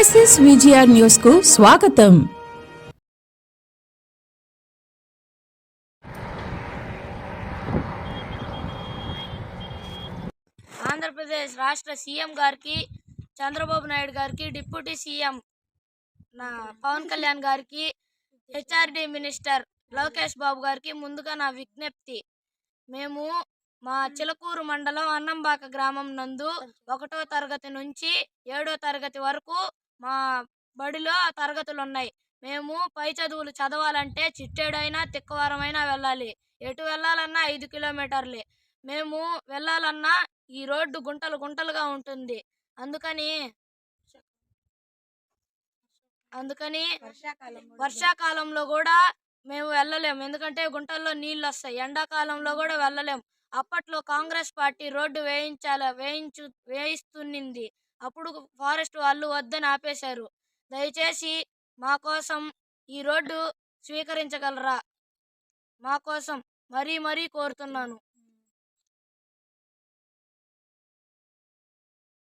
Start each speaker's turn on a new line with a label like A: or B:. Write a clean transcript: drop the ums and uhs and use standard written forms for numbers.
A: SSVGR news కు స్వాగతం.
B: ఆంధ్రప్రదేశ్ రాష్ట్ర సీఎం గారికి, చంద్రబాబు నాయుడు గారికి, డిప్యూటీ సీఎం పవన్ కళ్యాణ్ గారికి, హెచ్ఆర్డి మినిస్టర్ లోకేష్ బాబు గారికి ముందుగా నా విజ్ఞప్తి. మేము మా చిలకూరు మండలం అన్నంబాక గ్రామం నందు 1వ తరగతి నుంచి 7వ తరగతి వరకు మా బడిలో తరగతులు ఉన్నాయి. మేము పై చదువులు చదవాలంటే చిట్టేడైనా తిక్కవరమైనా వెళ్ళాలి. ఎటు వెళ్ళాలన్నా 5 కిలోమీటర్లే. మేము వెళ్ళాలన్నా ఈ రోడ్డు గుంటలు గుంటలుగా ఉంటుంది. అందుకని వర్షాకాలంలో కూడా మేము వెళ్ళలేము, ఎందుకంటే గుంటల్లో నీళ్ళు వస్తాయి. ఎండాకాలంలో కూడా వెళ్ళలేము. అప్పట్లో కాంగ్రెస్ పార్టీ రోడ్డు వేయిస్తున్నింది. అప్పుడు ఫారెస్ట్ వాళ్ళు వద్దని ఆపేశారు. దయచేసి మా కోసం ఈ రోడ్డు స్వీకరించగలరా? మా కోసం మరీ కోరుతున్నాను.